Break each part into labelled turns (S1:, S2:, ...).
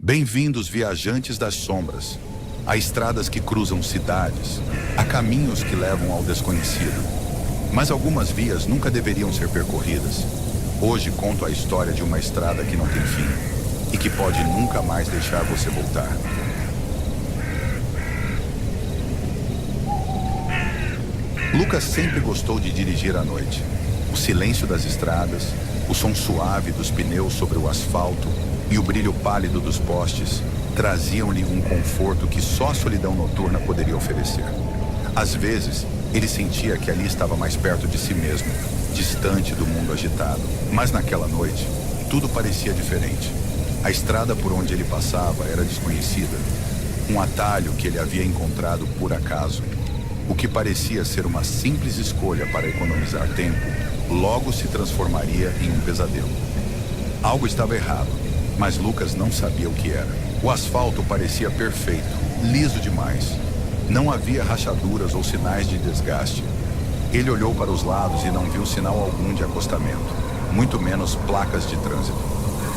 S1: Bem-vindos, viajantes das sombras. Há estradas que cruzam cidades, há caminhos que levam ao desconhecido. Mas algumas vias nunca deveriam ser percorridas. Hoje conto a história de uma estrada que não tem fim e que pode nunca mais deixar você voltar. Lucas sempre gostou de dirigir à noite. O silêncio das estradas, o som suave dos pneus sobre o asfalto e o brilho pálido dos postes traziam-lhe um conforto que só a solidão noturna poderia oferecer. Às vezes, ele sentia que ali estava mais perto de si mesmo, distante do mundo agitado. Mas naquela noite, tudo parecia diferente. A estrada por onde ele passava era desconhecida. Um atalho que ele havia encontrado por acaso. O que parecia ser uma simples escolha para economizar tempo, logo se transformaria em um pesadelo. Algo estava errado, mas Lucas não sabia o que era. O asfalto parecia perfeito, liso demais. Não havia rachaduras ou sinais de desgaste. Ele olhou para os lados e não viu sinal algum de acostamento, muito menos placas de trânsito.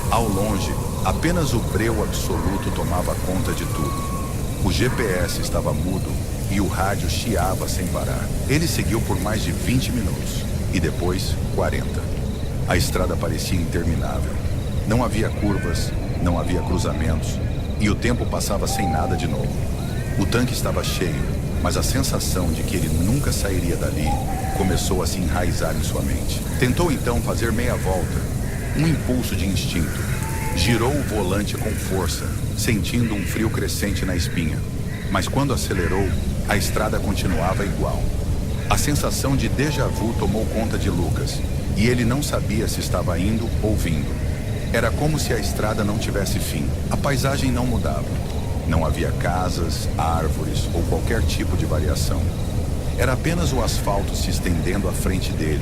S1: Ao longe, apenas o breu absoluto tomava conta de tudo. O GPS estava mudo e o rádio chiava sem parar. Ele seguiu por mais de 20 minutos e depois 40. A estrada parecia interminável. Não havia curvas, não havia cruzamentos e o tempo passava sem nada de novo. O tanque estava cheio, mas a sensação de que ele nunca sairia dali começou a se enraizar em sua mente. Tentou então fazer meia volta, um impulso de instinto. Girou o volante com força, sentindo um frio crescente na espinha. Mas quando acelerou, a estrada continuava igual. A sensação de déjà vu tomou conta de Lucas, e ele não sabia se estava indo ou vindo. Era como se a estrada não tivesse fim. A paisagem não mudava. Não havia casas, árvores ou qualquer tipo de variação. Era apenas o asfalto se estendendo à frente dele,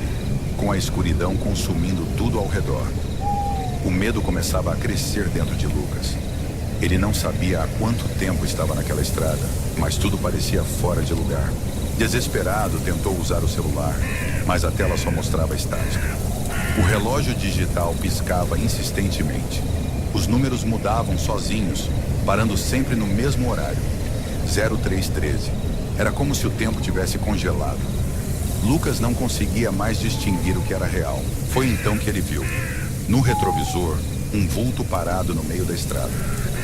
S1: com a escuridão consumindo tudo ao redor. O medo começava a crescer dentro de Lucas. Ele não sabia há quanto tempo estava naquela estrada, mas tudo parecia fora de lugar. Desesperado, tentou usar o celular, mas a tela só mostrava estática. O relógio digital piscava insistentemente. Os números mudavam sozinhos, parando sempre no mesmo horário, 0313. Era como se o tempo tivesse congelado. Lucas não conseguia mais distinguir o que era real. Foi então que ele viu, no retrovisor, um vulto parado no meio da estrada.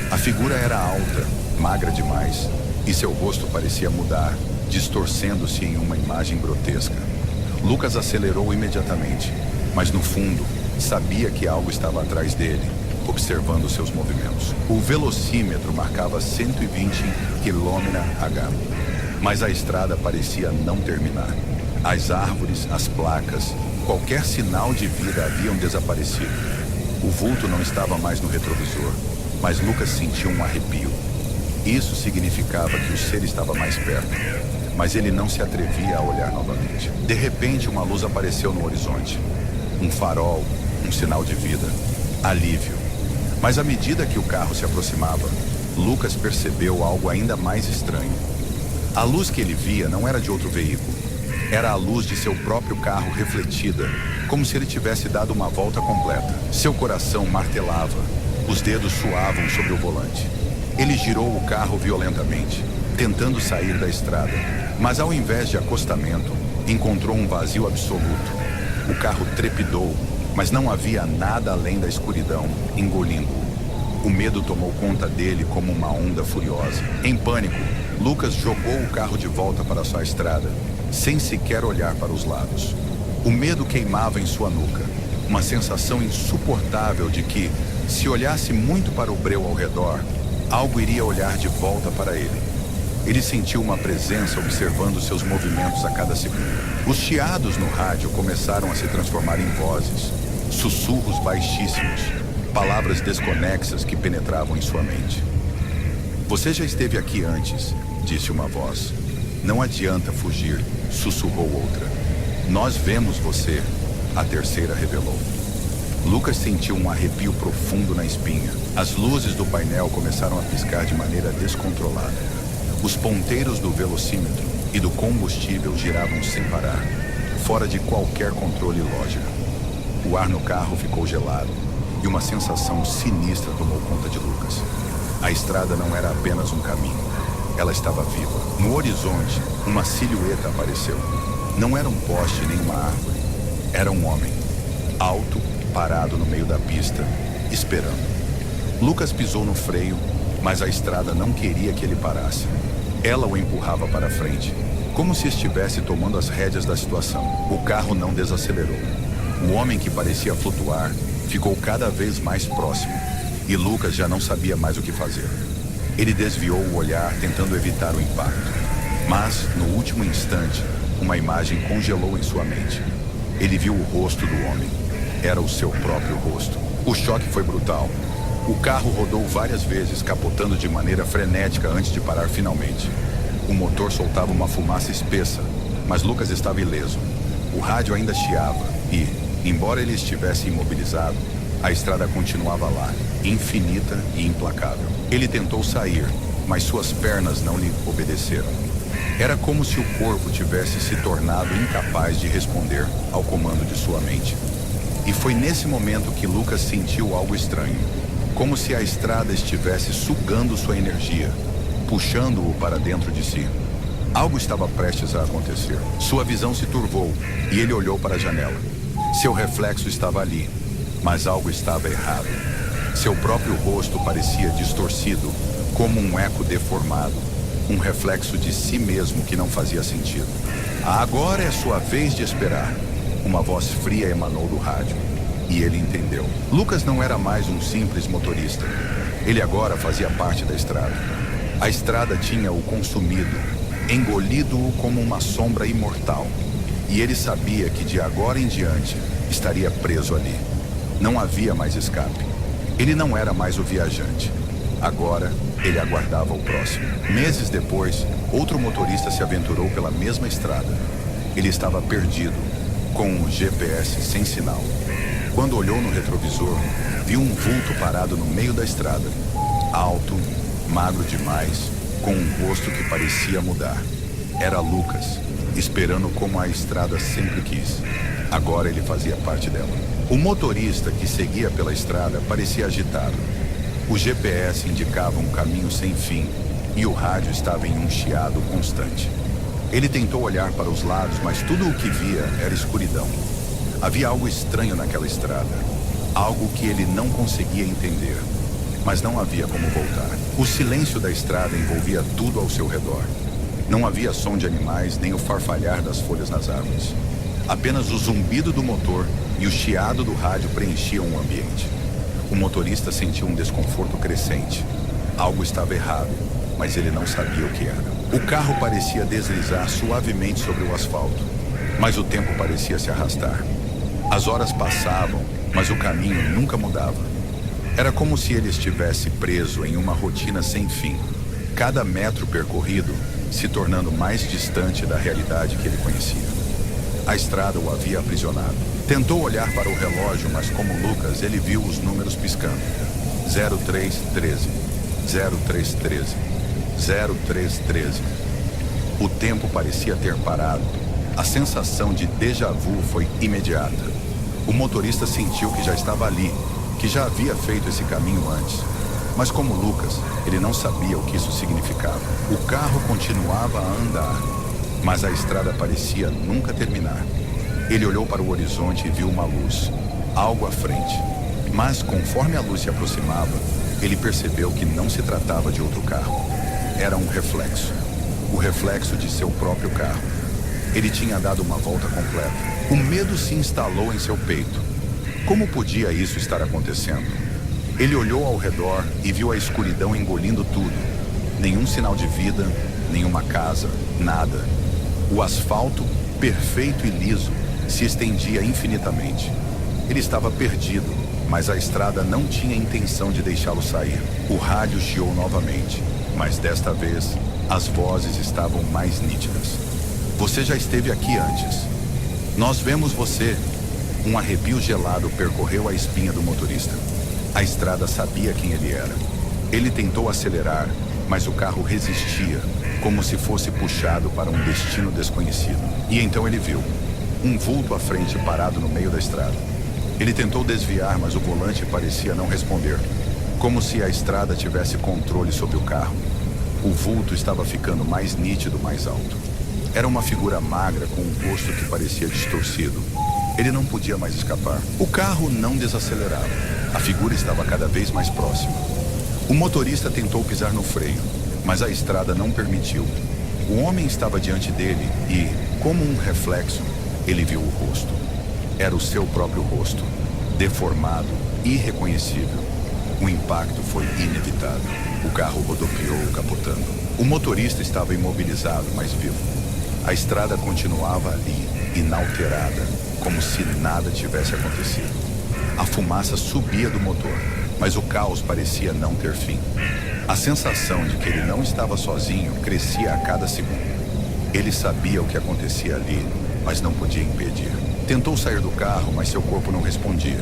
S1: A figura era alta, magra demais, e seu rosto parecia mudar, distorcendo-se em uma imagem grotesca. Lucas acelerou imediatamente, mas no fundo, sabia que algo estava atrás dele, observando seus movimentos. O velocímetro marcava 120 km/h, mas a estrada parecia não terminar. As árvores, as placas, qualquer sinal de vida haviam desaparecido. O vulto não estava mais no retrovisor, mas Lucas sentiu um arrepio. Isso significava que o ser estava mais perto, mas ele não se atrevia a olhar novamente. De repente, uma luz apareceu no horizonte. Um farol, um sinal de vida, alívio. Mas à medida que o carro se aproximava, Lucas percebeu algo ainda mais estranho. A luz que ele via não era de outro veículo. Era a luz de seu próprio carro refletida, como se ele tivesse dado uma volta completa. Seu coração martelava, os dedos suavam sobre o volante. Ele girou o carro violentamente, tentando sair da estrada, mas ao invés de acostamento, encontrou um vazio absoluto. O carro trepidou, mas não havia nada além da escuridão, engolindo-o. O medo tomou conta dele como uma onda furiosa. Em pânico, Lucas jogou o carro de volta para sua estrada, sem sequer olhar para os lados. O medo queimava em sua nuca, uma sensação insuportável de que, se olhasse muito para o breu ao redor, algo iria olhar de volta para ele. Ele sentiu uma presença observando seus movimentos a cada segundo. Os chiados no rádio começaram a se transformar em vozes, sussurros baixíssimos, palavras desconexas que penetravam em sua mente. "Você já esteve aqui antes", disse uma voz. "Não adianta fugir", sussurrou outra. "Nós vemos você", a terceira revelou. Lucas sentiu um arrepio profundo na espinha. As luzes do painel começaram a piscar de maneira descontrolada. Os ponteiros do velocímetro e do combustível giravam sem parar, fora de qualquer controle lógico. O ar no carro ficou gelado e uma sensação sinistra tomou conta de Lucas. A estrada não era apenas um caminho. Ela estava viva. No horizonte, uma silhueta apareceu. Não era um poste nem uma árvore. Era um homem, alto, parado no meio da pista, esperando. Lucas pisou no freio, mas a estrada não queria que ele parasse. Ela o empurrava para frente, como se estivesse tomando as rédeas da situação. O carro não desacelerou. O homem, que parecia flutuar, ficou cada vez mais próximo, e Lucas já não sabia mais o que fazer. Ele desviou o olhar, tentando evitar o impacto. Mas, no último instante, uma imagem congelou em sua mente. Ele viu o rosto do homem. Era o seu próprio rosto. O choque foi brutal. O carro rodou várias vezes, capotando de maneira frenética antes de parar finalmente. O motor soltava uma fumaça espessa, mas Lucas estava ileso. O rádio ainda chiava e, embora ele estivesse imobilizado, a estrada continuava lá, infinita e implacável. Ele tentou sair, mas suas pernas não lhe obedeceram. Era como se o corpo tivesse se tornado incapaz de responder ao comando de sua mente. E foi nesse momento que Lucas sentiu algo estranho, como se a estrada estivesse sugando sua energia, puxando-o para dentro de si. Algo estava prestes a acontecer. Sua visão se turvou e ele olhou para a janela. Seu reflexo estava ali, mas algo estava errado. Seu próprio rosto parecia distorcido, como um eco deformado, um reflexo de si mesmo que não fazia sentido. Agora é sua vez de esperar. Uma voz fria emanou do rádio, e ele entendeu. Lucas não era mais um simples motorista. Ele agora fazia parte da estrada. A estrada tinha o consumido, engolido-o como uma sombra imortal. E ele sabia que de agora em diante estaria preso ali. Não havia mais escape. Ele não era mais o viajante. Agora, ele aguardava o próximo. Meses depois, outro motorista se aventurou pela mesma estrada. Ele estava perdido, com um GPS sem sinal. Quando olhou no retrovisor, viu um vulto parado no meio da estrada. Alto, magro demais, com um rosto que parecia mudar. Era Lucas, esperando como a estrada sempre quis. Agora ele fazia parte dela. O motorista que seguia pela estrada parecia agitado. O GPS indicava um caminho sem fim e o rádio estava em um chiado constante. Ele tentou olhar para os lados, mas tudo o que via era escuridão. Havia algo estranho naquela estrada, algo que ele não conseguia entender, mas não havia como voltar. O silêncio da estrada envolvia tudo ao seu redor. Não havia som de animais nem o farfalhar das folhas nas árvores. Apenas o zumbido do motor e o chiado do rádio preenchiam o ambiente. O motorista sentiu um desconforto crescente. Algo estava errado, mas ele não sabia o que era. O carro parecia deslizar suavemente sobre o asfalto, mas o tempo parecia se arrastar. As horas passavam, mas o caminho nunca mudava. Era como se ele estivesse preso em uma rotina sem fim. Cada metro percorrido se tornando mais distante da realidade que ele conhecia. A estrada o havia aprisionado. Tentou olhar para o relógio, mas como Lucas, ele viu os números piscando. 0313, 0313, 0313. O tempo parecia ter parado. A sensação de déjà vu foi imediata. O motorista sentiu que já estava ali, que já havia feito esse caminho antes. Mas como Lucas, ele não sabia o que isso significava. O carro continuava a andar, mas a estrada parecia nunca terminar. Ele olhou para o horizonte e viu uma luz, algo à frente. Mas conforme a luz se aproximava, ele percebeu que não se tratava de outro carro. Era um reflexo, o reflexo de seu próprio carro. Ele tinha dado uma volta completa. O medo se instalou em seu peito. Como podia isso estar acontecendo? Ele olhou ao redor e viu a escuridão engolindo tudo. Nenhum sinal de vida, nenhuma casa, nada. O asfalto, perfeito e liso, se estendia infinitamente. Ele estava perdido, mas a estrada não tinha intenção de deixá-lo sair. O rádio chiou novamente, mas desta vez as vozes estavam mais nítidas. Você já esteve aqui antes. Nós vemos você. Um arrepio gelado percorreu a espinha do motorista. A estrada sabia quem ele era. Ele tentou acelerar, mas o carro resistia, como se fosse puxado para um destino desconhecido. E então ele viu um vulto à frente parado no meio da estrada. Ele tentou desviar, mas o volante parecia não responder. como se a estrada tivesse controle sobre o carro. O vulto estava ficando mais nítido, mais alto. Era uma figura magra com um rosto que parecia distorcido. Ele não podia mais escapar. O carro não desacelerava. A figura estava cada vez mais próxima. O motorista tentou pisar no freio, mas a estrada não permitiu. O homem estava diante dele e, como um reflexo, ele viu o rosto. Era o seu próprio rosto, deformado, irreconhecível. O impacto foi inevitável. O carro rodopiou, capotando. O motorista estava imobilizado, mas vivo. A estrada continuava ali, inalterada, como se nada tivesse acontecido. A fumaça subia do motor, mas o caos parecia não ter fim. A sensação de que ele não estava sozinho crescia a cada segundo. Ele sabia o que acontecia ali, mas não podia impedir. Tentou sair do carro, mas seu corpo não respondia.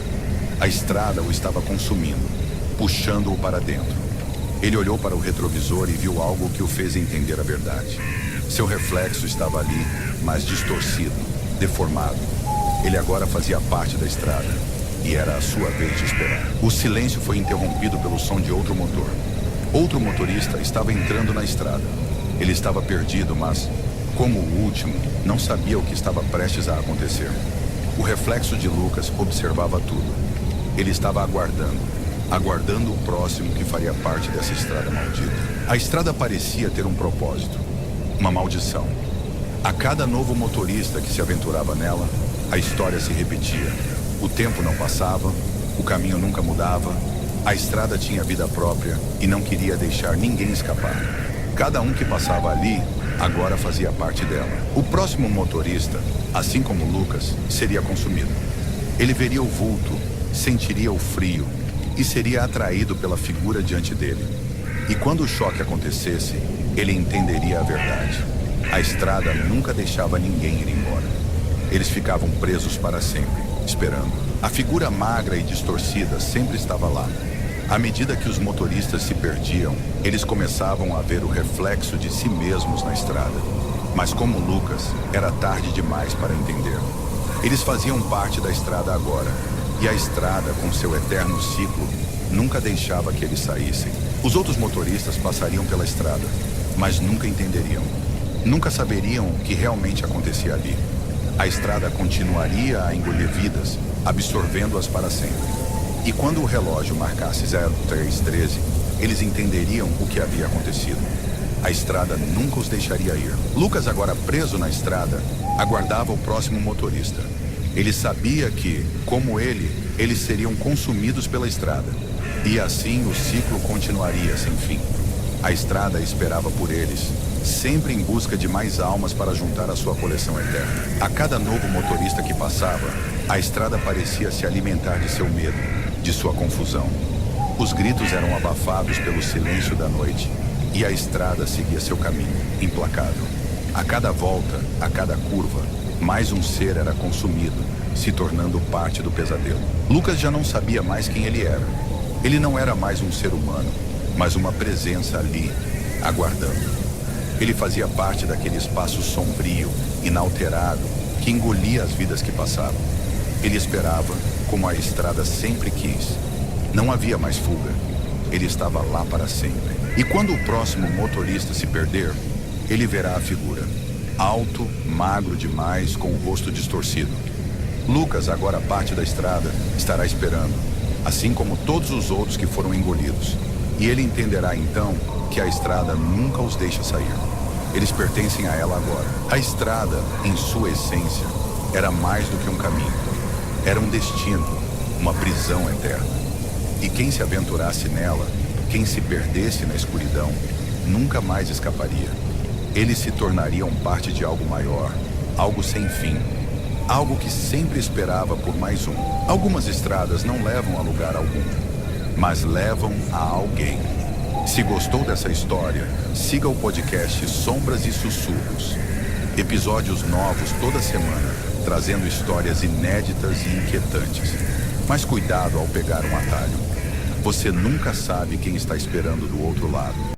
S1: A estrada o estava consumindo, puxando-o para dentro. Ele olhou para o retrovisor e viu algo que o fez entender a verdade. Seu reflexo estava ali, mas distorcido, deformado. Ele agora fazia parte da estrada, e era a sua vez de esperar. O silêncio foi interrompido pelo som de outro motor. Outro motorista estava entrando na estrada. Ele estava perdido, mas, como o último, não sabia o que estava prestes a acontecer. O reflexo de Lucas observava tudo. Ele estava aguardando o próximo que faria parte dessa estrada maldita. A estrada parecia ter um propósito, uma maldição. A cada novo motorista que se aventurava nela, a história se repetia. O tempo não passava, o caminho nunca mudava, a estrada tinha vida própria e não queria deixar ninguém escapar. Cada um que passava ali, agora fazia parte dela. O próximo motorista, assim como Lucas, seria consumido. Ele veria o vulto, sentiria o frio e seria atraído pela figura diante dele. E quando o choque acontecesse, ele entenderia a verdade. A estrada nunca deixava ninguém ir embora. Eles ficavam presos para sempre, esperando. A figura magra e distorcida sempre estava lá. À medida que os motoristas se perdiam, eles começavam a ver o reflexo de si mesmos na estrada. Mas como Lucas, era tarde demais para entender. Eles faziam parte da estrada agora, e a estrada, com seu eterno ciclo, nunca deixava que eles saíssem. Os outros motoristas passariam pela estrada, mas nunca entenderiam. Nunca saberiam o que realmente acontecia ali. A estrada continuaria a engolir vidas, absorvendo-as para sempre. E quando o relógio marcasse 0313, eles entenderiam o que havia acontecido. A estrada nunca os deixaria ir. Lucas, agora preso na estrada, aguardava o próximo motorista. Ele sabia que, como ele, eles seriam consumidos pela estrada. E assim o ciclo continuaria sem fim. A estrada esperava por eles, sempre em busca de mais almas para juntar à sua coleção eterna. A cada novo motorista que passava, a estrada parecia se alimentar de seu medo, de sua confusão. Os gritos eram abafados pelo silêncio da noite e a estrada seguia seu caminho, implacável. A cada volta, a cada curva, mais um ser era consumido, se tornando parte do pesadelo. Lucas já não sabia mais quem ele era. Ele não era mais um ser humano, mas uma presença ali, aguardando. Ele fazia parte daquele espaço sombrio, inalterado, que engolia as vidas que passavam. Ele esperava, como a estrada sempre quis. Não havia mais fuga. Ele estava lá para sempre. E quando o próximo motorista se perder, ele verá a figura. Alto, magro demais, com o rosto distorcido. Lucas, agora parte da estrada, estará esperando, assim como todos os outros que foram engolidos. E ele entenderá então que a estrada nunca os deixa sair. Eles pertencem a ela agora. A estrada, em sua essência, era mais do que um caminho. Era um destino, uma prisão eterna. E quem se aventurasse nela, quem se perdesse na escuridão, nunca mais escaparia. Eles se tornariam parte de algo maior, algo sem fim, algo que sempre esperava por mais um. Algumas estradas não levam a lugar algum, mas levam a alguém. Se gostou dessa história, siga o podcast Sombras e Sussurros. Episódios novos toda semana, trazendo histórias inéditas e inquietantes. Mas cuidado ao pegar um atalho. Você nunca sabe quem está esperando do outro lado.